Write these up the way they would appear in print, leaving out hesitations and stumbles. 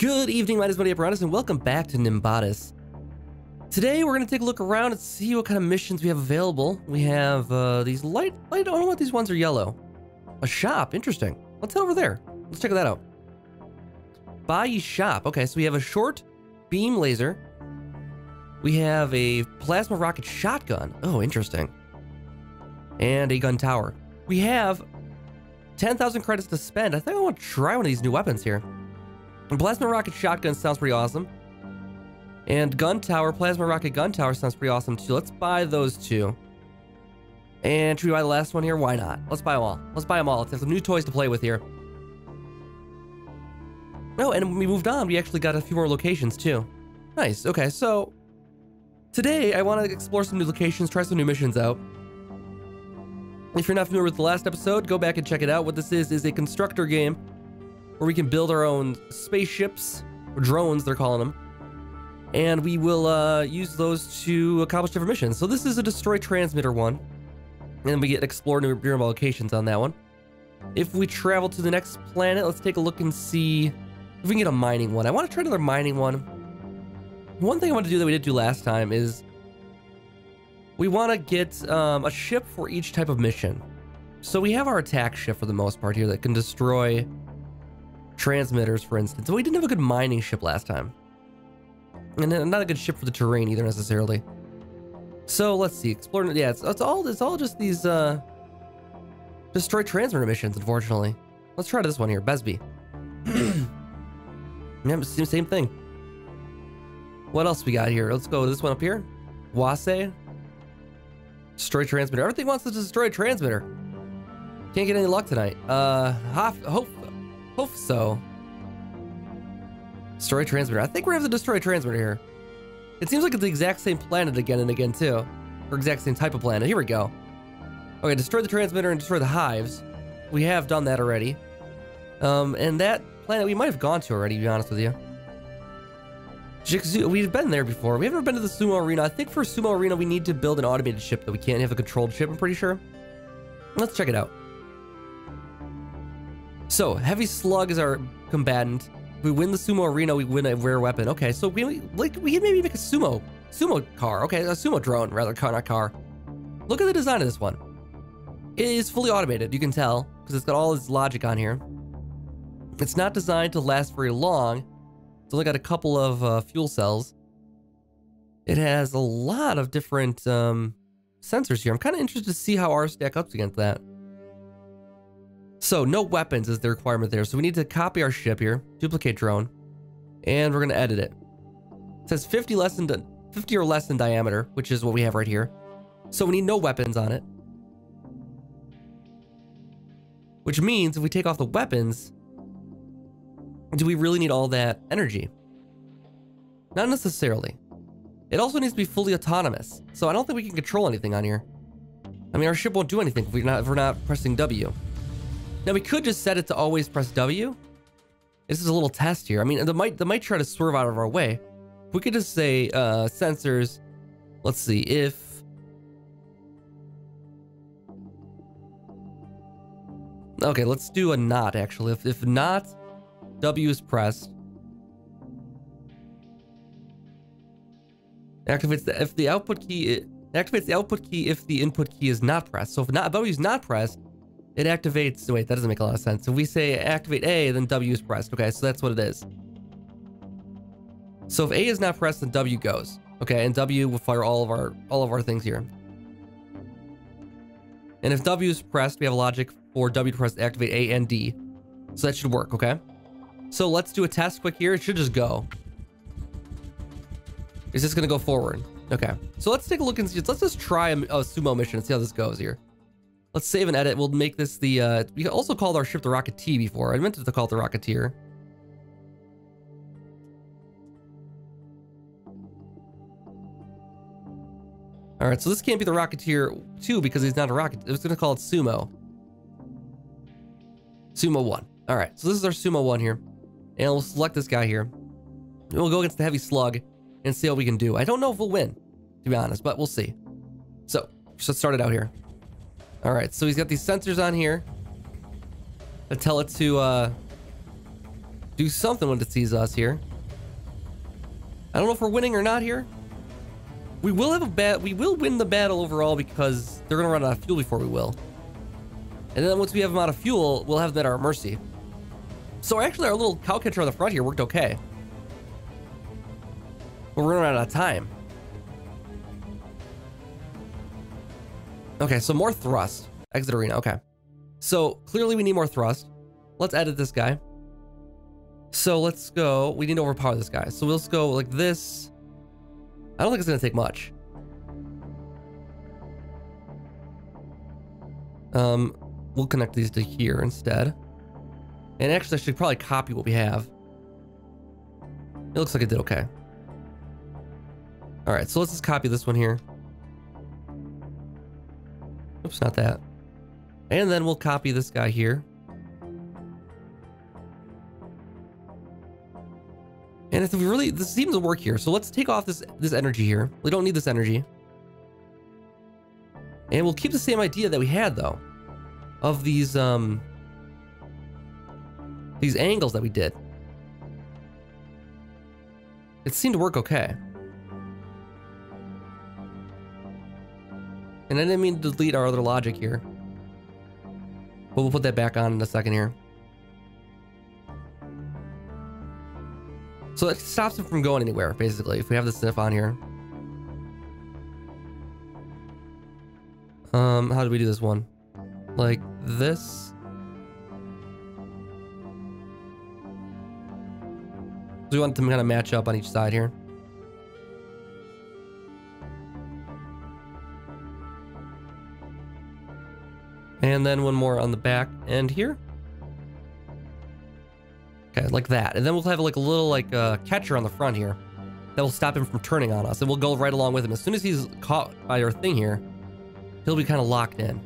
Good evening, my name is Buddy Apparatus, and welcome back to Nimbatus. Today, we're going to take a look around and see what kind of missions we have available. We have these light, I don't know what these ones are yellow. A shop, interesting. Let's head over there. Let's check that out. Buy shop. Okay, so we have a short beam laser. We have a plasma rocket shotgun. Oh, interesting. And a gun tower. We have 10,000 credits to spend. I think I want to try one of these new weapons here. And plasma rocket shotgun sounds pretty awesome. And gun tower, plasma rocket gun tower sounds pretty awesome too. Let's buy those two. And should we buy the last one here? Why not? Let's buy them all. Let's buy them all. Let's have some new toys to play with here. Oh, and when we moved on, we actually got a few more locations too. Nice. Okay, so today I want to explore some new locations, try some new missions out. If you're not familiar with the last episode, go back and check it out. What this is a constructor game where we can build our own spaceships, or drones they're calling them, and we will use those to accomplish different missions. So this is a destroy transmitter one, and we get to explore new locations on that one. If we travel to the next planet, let's take a look and see if we can get a mining one. I want to try another mining one. One thing I want to do that we didn't do last time is we want to get a ship for each type of mission. So we have our attack ship for the most part here that can destroy transmitters, for instance. So we didn't have a good mining ship last time. And not a good ship for the terrain either, necessarily. So let's see. Exploring. Yeah, it's all just these destroy transmitter missions, unfortunately. Let's try this one here. Besby. Yeah, same thing. What else we got here? Let's go to this one up here. Wase. Destroy transmitter. Everything wants to destroy a transmitter. Can't get any luck tonight. Hope so. Destroy transmitter. I think we're gonna have to destroy a transmitter here. It seems like it's the exact same planet again and again too. Or exact same type of planet. Here we go. Okay, destroy the transmitter and destroy the hives. We have done that already. And that planet we might have gone to already, to be honest with you. Jixu, we've been there before. We haven't been to the Sumo Arena. I think for Sumo Arena we need to build an automated ship that we can't have a controlled ship, I'm pretty sure. Let's check it out. So, Heavy Slug is our combatant. If we win the Sumo Arena, we win a rare weapon. Okay, so we can maybe make a sumo car. Okay, a sumo drone, rather, not car. Look at the design of this one. It is fully automated, you can tell, because it's got all this logic on here. It's not designed to last very long. It's only got a couple of fuel cells. It has a lot of different sensors here. I'm kind of interested to see how ours stack up against that. So, no weapons is the requirement there. So we need to copy our ship here, duplicate drone, and we're going to edit it. It says 50 or less in diameter, which is what we have right here. So we need no weapons on it. Which means if we take off the weapons, do we really need all that energy? Not necessarily. It also needs to be fully autonomous. So I don't think we can control anything on here. I mean, our ship won't do anything if we're not pressing W. Now we could just set it to always press W. This is a little test here. I mean, they might try to swerve out of our way. We could just say sensors. Let's see if. Okay, let's do a not actually. If not, W is pressed. Activates the output key. It activates the output key if the input key is not pressed. So if W is not pressed, it activates. Wait, that doesn't make a lot of sense. If we say activate A, then W is pressed. Okay, so that's what it is. So if A is not pressed, then W goes. Okay, and W will fire all of our things here. And if W is pressed, we have a logic for W to press to activate A and D. So that should work. Okay. So let's do a test quick here. It should just go. Is this gonna go forward? Okay. So let's take a look and see. Let's just try a sumo mission and see how this goes here. Let's save and edit. We'll make this the, we also called our ship the Rocket T before. I meant to call it the Rocketeer. All right, so this can't be the Rocketeer 2 because he's not a rocket. It was gonna call it Sumo. Sumo 1. All right, so this is our Sumo 1 here. And we'll select this guy here. And we'll go against the Heavy Slug and see what we can do. I don't know if we'll win, to be honest, but we'll see. So, let's start it out here. All right, so he's got these sensors on here that tell it to do something when it sees us here. I don't know if we're winning or not here. We will have we will win the battle overall because they're gonna run out of fuel before we will. And then once we have them out of fuel, we'll have them at our mercy. So actually our little cow catcher on the front here worked okay. But we're running out of time. Okay, so more thrust. Exit arena, okay. So clearly we need more thrust. Let's edit this guy. So let's go, we need to overpower this guy. So we'll just go like this. I don't think it's gonna take much. We'll connect these to here instead. And actually I should probably copy what we have. It looks like it did okay. All right, so let's just copy this one here. Oops, not that. And then we'll copy this guy here. And if we really, this seems to work here. So let's take off this energy here. We don't need this energy. And we'll keep the same idea that we had though, of these angles that we did. It seemed to work okay. And I didn't mean to delete our other logic here, but we'll put that back on in a second here. So it stops him from going anywhere, basically, if we have the sniff on here. How do we do this one? Like this. So we want them to kind of match up on each side here. And then one more on the back end here. Okay, like that. And then we'll have like a little catcher on the front here that will stop him from turning on us. And we'll go right along with him. As soon as he's caught by our thing here, he'll be kind of locked in.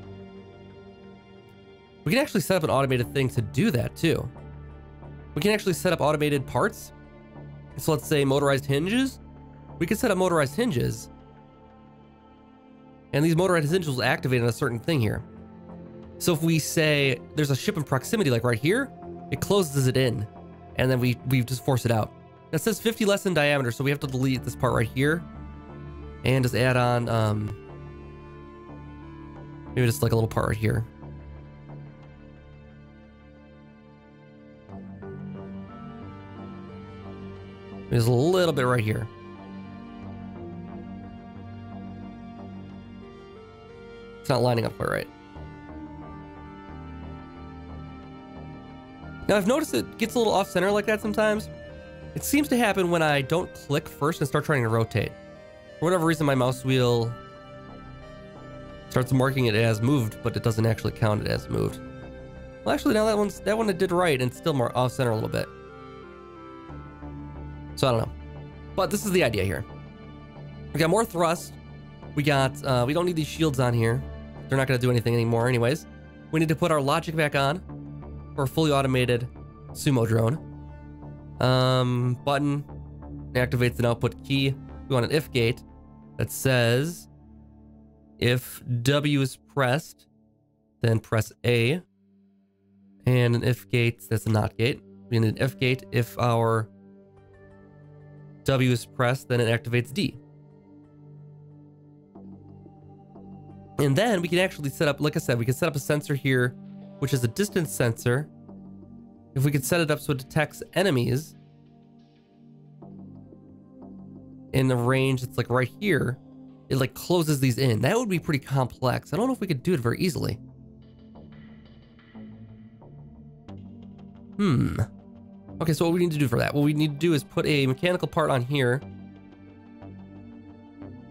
We can actually set up an automated thing to do that too. We can actually set up automated parts. So let's say motorized hinges. We can set up motorized hinges. And these motorized hinges will activate on a certain thing here. So if we say there's a ship in proximity, like right here, it closes it in. And then we just force it out. It says 50 less in diameter, so we have to delete this part right here. And just add on, maybe just like a little part right here. There's a little bit right here. It's not lining up quite right. Now I've noticed it gets a little off center like that sometimes. It seems to happen when I don't click first and start trying to rotate. For whatever reason, my mouse wheel starts marking it as moved, but it doesn't actually count it as moved. Well, actually, now that one it did right and still more off center a little bit. So I don't know, but this is the idea here. We got more thrust. We got, we don't need these shields on here. They're not gonna do anything anymore anyways. We need to put our logic back on for a fully automated sumo drone. Button activates an output key. We want an if gate that says if W is pressed, then press A. And an if gate that's a not gate. We need an if gate if our W is pressed, then it activates D. And then we can actually set up, like I said, we can set up a sensor here, which is a distance sensor. If we could set it up so it detects enemies in the range that's like right here, it like closes these in. That would be pretty complex. I don't know if we could do it very easily. Okay, so what we need to do for that? What we need to do is put a mechanical part on here.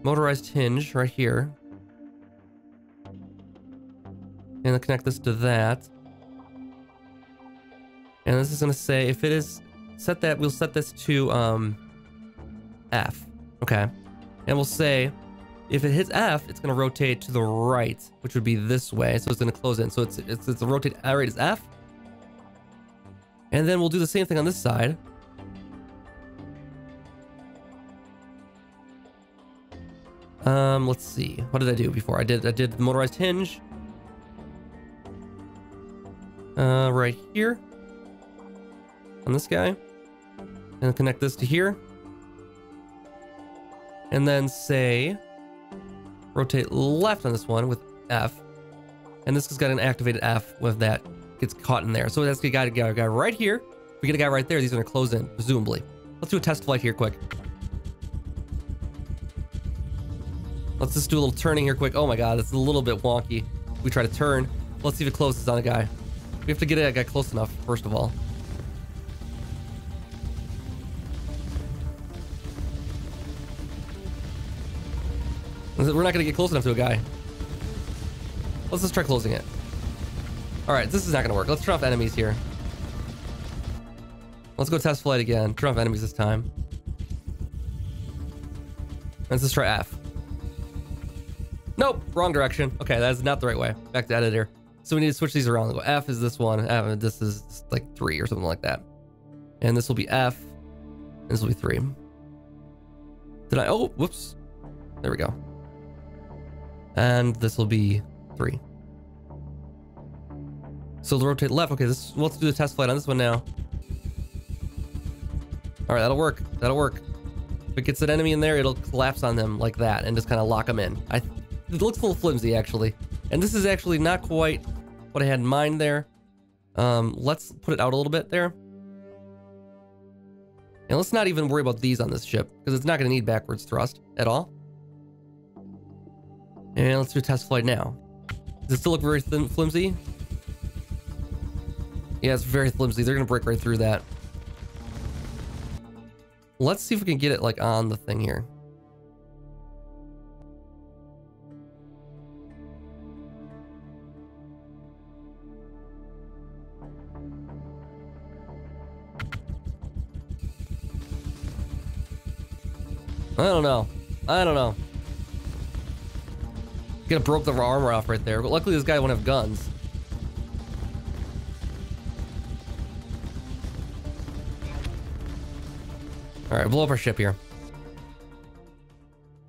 Motorized hinge right here. And then connect this to that. And this is gonna say if it is set that, we'll set this to F. Okay. And we'll say if it hits F, it's gonna rotate to the right, which would be this way. So it's gonna close in. So it's a rotate rate is F. And then we'll do the same thing on this side. Let's see. What did I do before? I did the motorized hinge. Right here. on this guy. And connect this to here. And then say, rotate left on this one with F. And this has got an activated F with that gets caught in there. So that's a guy right here. If we get a guy right there, these are gonna close in, presumably. Let's do a test flight here quick. Let's just do a little turning here quick. Oh my god, it's a little bit wonky. We try to turn. Let's see if it closes on a guy. We have to get a guy close enough, first of all. We're not gonna get close enough to a guy. Let's just try closing it. All right, this is not gonna work. Let's turn off enemies here. Let's go test flight again. Turn off enemies this time. Let's just try F. Nope, wrong direction. Okay, that is not the right way. Back to editor. So we need to switch these around. Go F is this one. F, this is like 3 or something like that. And this will be F. And this will be 3. Did I? Oh, whoops. There we go. And this will be 3. So the rotate left. Okay, let's do the test flight on this one now. All right, that'll work. That'll work. If it gets an enemy in there, it'll collapse on them like that and just kind of lock them in. It looks a little flimsy, actually. And this is actually not quite what I had in mind there. Let's put it out a little bit there. And let's not even worry about these on this ship, because it's not going to need backwards thrust at all. And let's do a test flight now. Does it still look very flimsy? Yeah, it's very flimsy. They're going to break right through that. Let's see if we can get it like on the thing here. I don't know. Gonna broke the armor off right there. But luckily this guy won't have guns. Alright, blow up our ship here.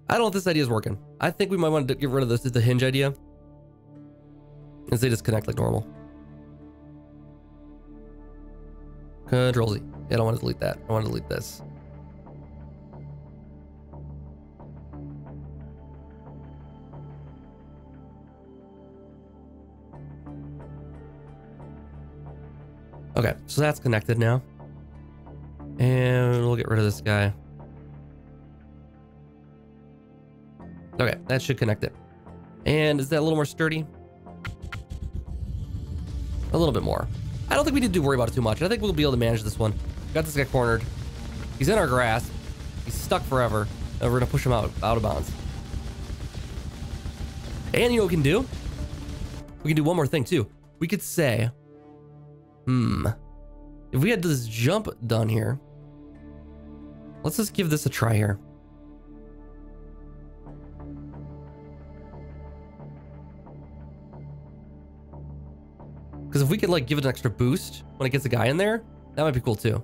I don't know if this idea is working. I think we might want to get rid of this. It's the hinge idea. And they disconnect like normal. Control Z. Yeah, I don't want to delete that. I want to delete this. Okay, so that's connected now. And we'll get rid of this guy. Okay, that should connect it. And is that a little more sturdy? A little bit more. I don't think we need to worry about it too much. I think we'll be able to manage this one. Got this guy cornered. He's in our grasp. He's stuck forever. And we're gonna push him out of bounds. And you know what we can do? We can do one more thing too. We could say, if we had this jump done here, let's just give this a try here. Because if we could like give it an extra boost when it gets a guy in there, that might be cool too.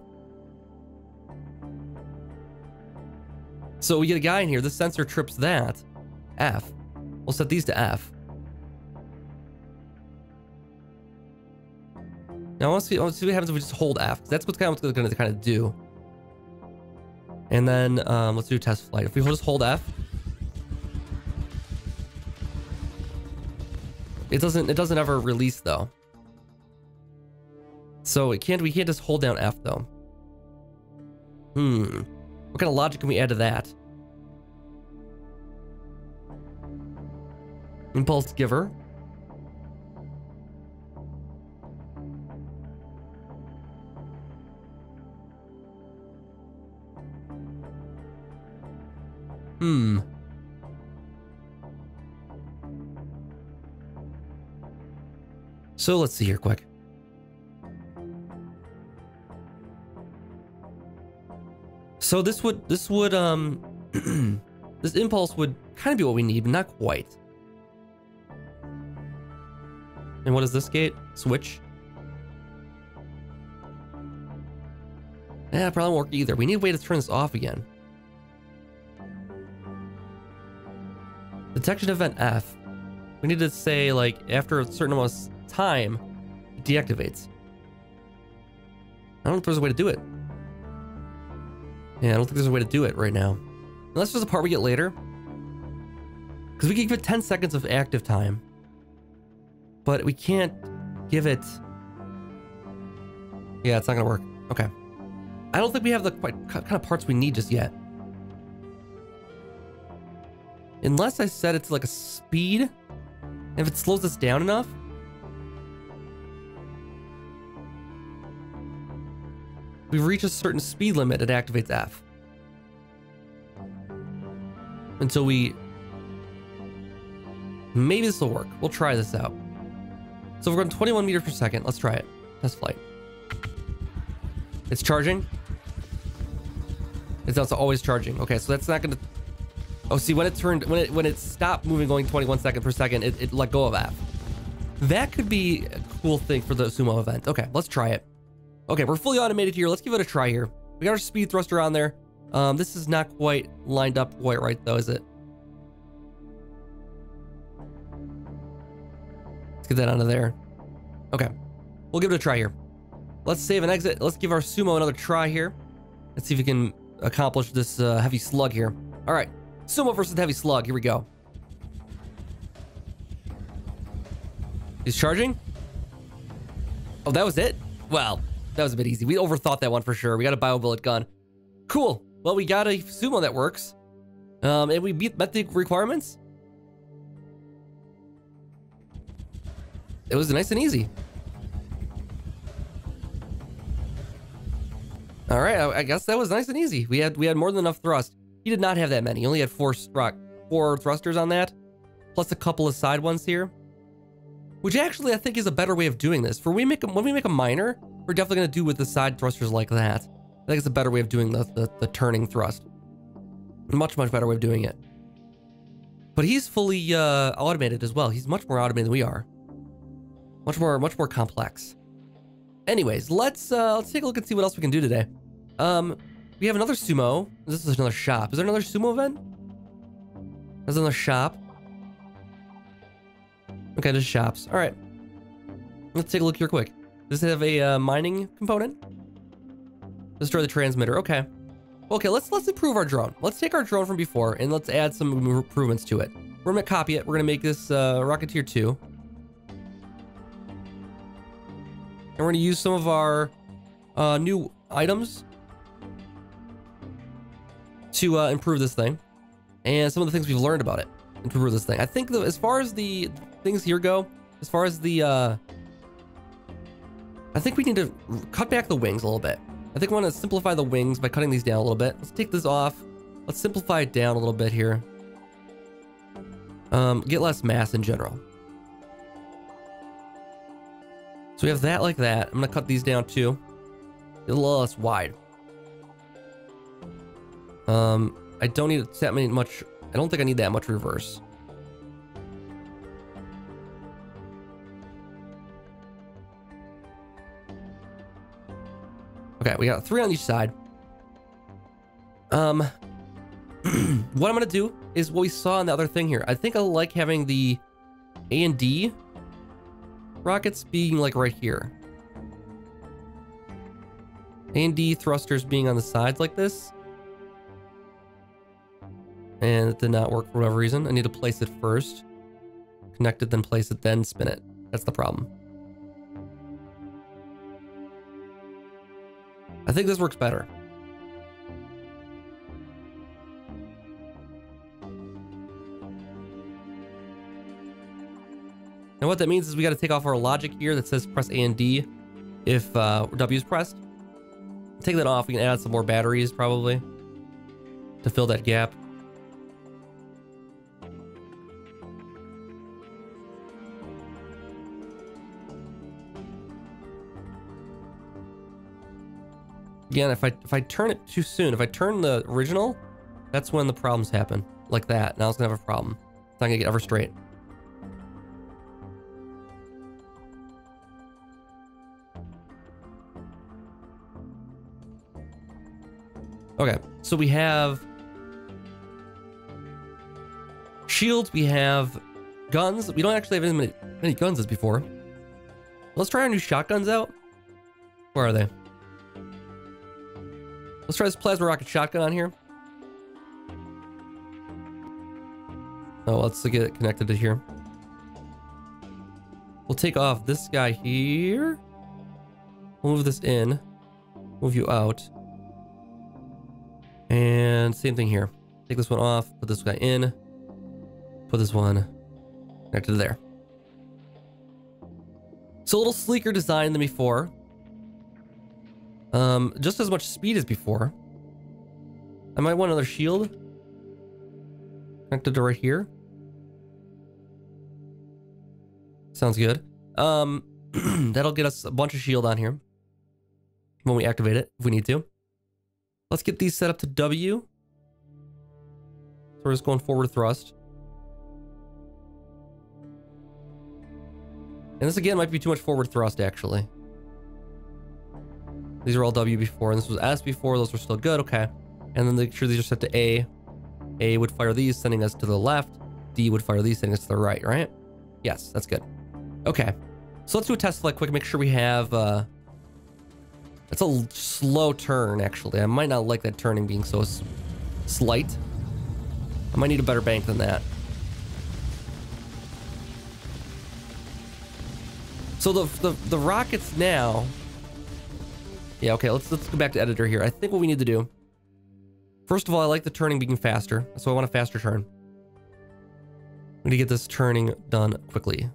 So we get a guy in here, this sensor trips that, F. We'll set these to F. Now let's see what happens if we just hold F. That's what's going to kind of do. And then let's do test flight. If we just hold F, it doesn't ever release though. So we can't just hold down F though. What kind of logic can we add to that? Impulse giver. So let's see here quick. So this impulse would kind of be what we need, but not quite. And what is this gate? Switch. Yeah, probably won't work either. We need a way to turn this off again. Detection event F. We need to say like after a certain amount of time, it deactivates. I don't know if there's a way to do it. Yeah, I don't think there's a way to do it right now. Unless there's a part we get later. Because we can give it 10 seconds of active time. But we can't give it... Yeah, it's not going to work. Okay. I don't think we have the kind of parts we need just yet. Unless I set it to like a speed. And if it slows us down enough. We reach a certain speed limit, it activates F. Until we... Maybe this will work. We'll try this out. So we're going 21 meters per second. Let's try it. Test flight. It's charging. It's also always charging. Okay, so that's not going to... Oh, see, when it stopped moving going 21 seconds per second, it let go of F. That could be a cool thing for the sumo event. Okay, let's try it. Okay, we're fully automated here. Let's give it a try here. We got our speed thruster on there. This is not quite lined up quite right though, is it? Let's get that onto there. Okay, we'll give it a try here. Let's save and exit. Let's give our sumo another try here. Let's see if we can accomplish this heavy slug here. All right, sumo versus heavy slug. Here we go. He's charging. Oh, that was it? Well, that was a bit easy. We overthought that one for sure. We got a bio-bullet gun. Cool. Well, we got a sumo that works. And we met the requirements. It was nice and easy. All right, I guess that was nice and easy. We had more than enough thrust. He did not have that many. He only had four thrusters on that, plus a couple of side ones here. Which actually I think is a better way of doing this. When we make a miner, we're definitely going to do with the side thrusters like that. I think it's a better way of doing the turning thrust. Much better way of doing it. But he's fully automated as well. He's much more automated than we are. Much more complex. Anyways, let's take a look and see what else we can do today. We have another sumo. This is another shop. Is there another sumo event? There's another shop. Okay, just shops. All right. Let's take a look here quick. Does it have a mining component? Destroy the transmitter. Okay. Okay, let's improve our drone. Let's take our drone from before and let's add some improvements to it. We're gonna copy it. We're gonna make this Rocketeer 2. And we're gonna use some of our new items to improve this thing. And some of the things we've learned about it to improve this thing. I think as far as the things here go, as far as the I think we need to cut back the wings a little bit. I think we want to simplify the wings by cutting these down a little bit. Let's take this off. Let's simplify it down a little bit here. Get less mass in general. So we have that like that. I'm gonna cut these down too. Get a little less wide. I don't need that much. I don't think I need that much reverse. Okay, we got 3 on each side. What I'm gonna do is what we saw in the other thing here. I think I like having the A and D rockets being like right here. A and D thrusters being on the sides like this. And it did not work for whatever reason. I need to place it first. Connect it, then place it, then spin it. That's the problem. I think this works better. And what that means is we got to take off our logic here that says press A and D if W is pressed. Take that off. We can add some more batteries probably to fill that gap. Again, if I turn it too soon, if I turn the original, that's when the problems happen. Like that. Now it's gonna have a problem. It's not gonna get ever straight. Okay, so we have shields, we have guns. We don't actually have as many guns as before. Let's try our new shotguns out. Where are they? Let's try this plasma rocket shotgun on here. Oh, let's get it connected to here. We'll take off this guy here. We'll move this in. Move you out. And same thing here. Take this one off. Put this guy in. Put this one connected to there. So a little sleeker design than before. Just as much speed as before. I might want another shield. Connected to right here. Sounds good. That'll get us a bunch of shield on here when we activate it, if we need to. Let's get these set up to W. So we're just going forward thrust. And this again might be too much forward thrust, actually. These are all W before, and this was S before. Those were still good. Okay. And then make sure these are set to A. A would fire these, sending us to the left. D would fire these, sending us to the right, right? Yes, that's good. Okay. So let's do a test flight quick. Make sure we have... It's a slow turn, actually. I might not like that turning being so slight. I might need a better bank than that. So the rockets now... Yeah, okay, let's go back to editor here. I think what we need to do... First of all, I like the turning being faster, so I want a faster turn. We need to get this turning done quickly.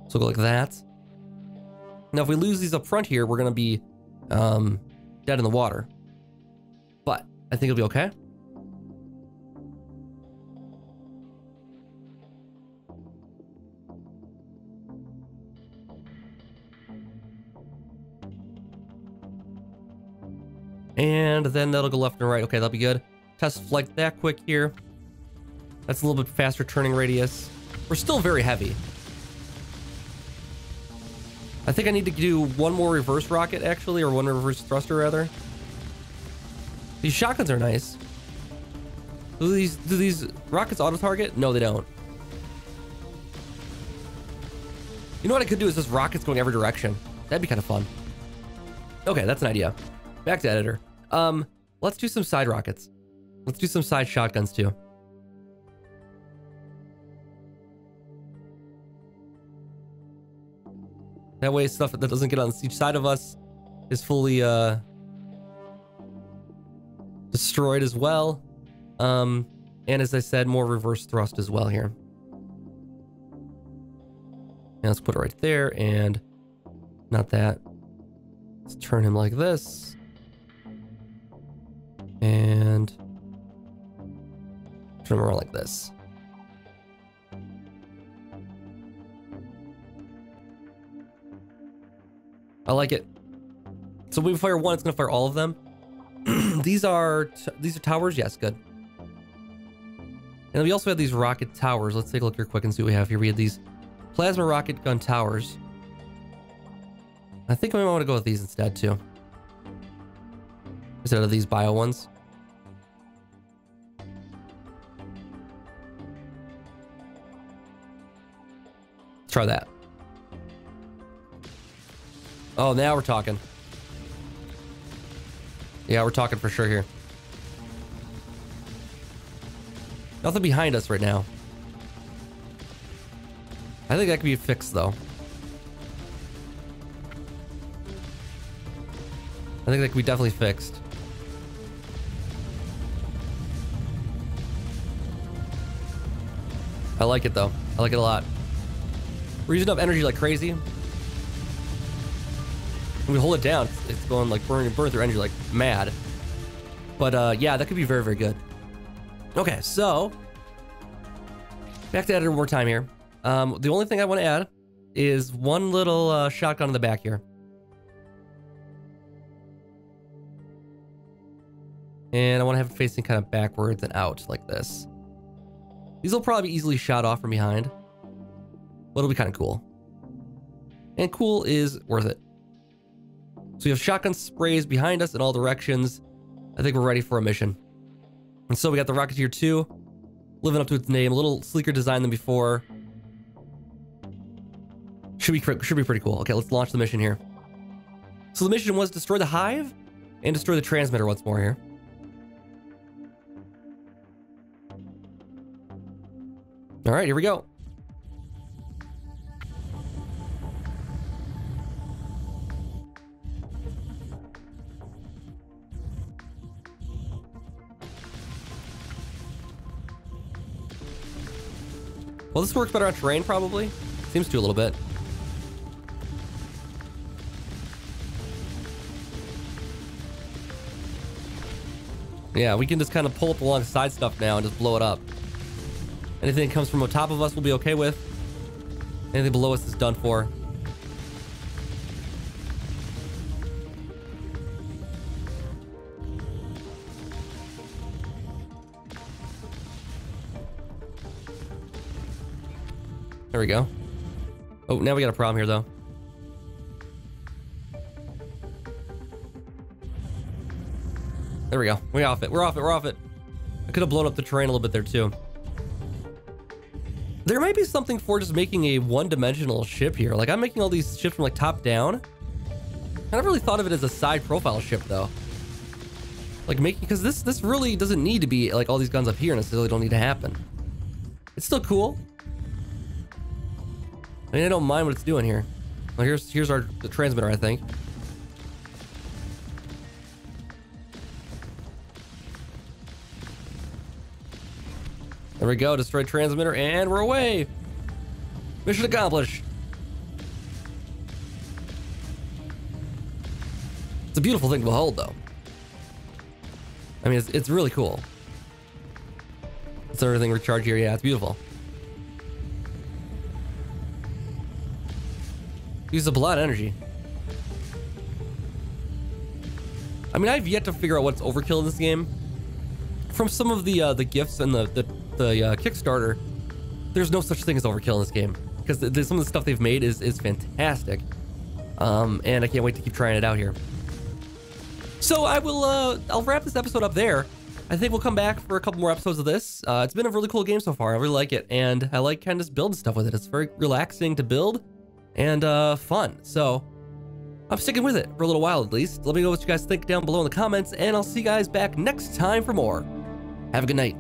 So go like that. Now, if we lose these up front here, we're going to be dead in the water. But I think it'll be okay. And then that'll go left and right. Okay, that'll be good. Test flight that quick here. That's a little bit faster turning radius. We're still very heavy. I think I need to do one more reverse rocket, actually, or one reverse thruster, rather. These shotguns are nice. Do these rockets auto-target? No, they don't. You know what I could do is just rockets going every direction. That'd be kind of fun. Okay, that's an idea. Back to editor. Let's do some side rockets. Let's do some side shotguns too. That way stuff that doesn't get on each side of us is fully destroyed as well. And as I said, more reverse thrust as well here. And let's put it right there, and not that. Let's turn him like this. And turn him around like this. I like it. So when we fire one, it's gonna fire all of them. These are towers. Yes, good. And we also have these rocket towers. Let's take a look here quick and see what we have here. We have these plasma rocket gun towers. I think I might want to go with these instead too, instead of these bio ones. Let's try that. Oh, now we're talking. Yeah, we're talking for sure here. Nothing behind us right now. I think that could be fixed though. I think that could be definitely fixed. I like it though. I like it a lot. We're using up energy like crazy. When we hold it down, it's going like burn through energy like mad. But yeah, that could be very, very good. Okay, so back to editor one more time here. The only thing I want to add is one little shotgun in the back here. And I want to have it facing kind of backwards and out like this. These will probably be easily shot off from behind, but it'll be kind of cool. And cool is worth it. So we have shotgun sprays behind us in all directions. I think we're ready for a mission. And so we got the Rocketeer 2, living up to its name, a little sleeker design than before. Should be pretty cool. Okay, let's launch the mission here. So the mission was destroy the hive and destroy the transmitter once more here. All right, here we go. Well, this works better on terrain, probably. Seems to a little bit. Yeah, we can just kind of pull up alongside stuff now and just blow it up. Anything that comes from on top of us we'll be okay with. Anything below us is done for. There we go. Oh, now we got a problem here, though. There we go. We're off it. We're off it. We're off it. I could have blown up the terrain a little bit there, too. There might be something for just making a one-dimensional ship here. Like, I'm making all these ships from, like, top down. I never really thought of it as a side profile ship, though. Like, making... Because this really doesn't need to be, like, all these guns up here necessarily don't need to happen. It's still cool. I mean, I don't mind what it's doing here. Well, here's the transmitter, I think. There we go, destroy transmitter, and we're away. Mission accomplished. It's a beautiful thing to behold, though. I mean, it's really cool. It's everything recharge here. Yeah, it's beautiful. Uses up a lot of energy. I mean, I've yet to figure out what's overkill in this game. From some of the gifts and the Kickstarter, there's no such thing as overkill in this game because some of the stuff they've made is fantastic, and I can't wait to keep trying it out here. So I'll wrap this episode up there. I think we'll come back for a couple more episodes of this. It's been a really cool game so far. I really like it, and I like kind of just building stuff with it. It's very relaxing to build and fun. So I'm sticking with it for a little while at least. Let me know what you guys think down below in the comments, and I'll see you guys back next time for more. Have a good night.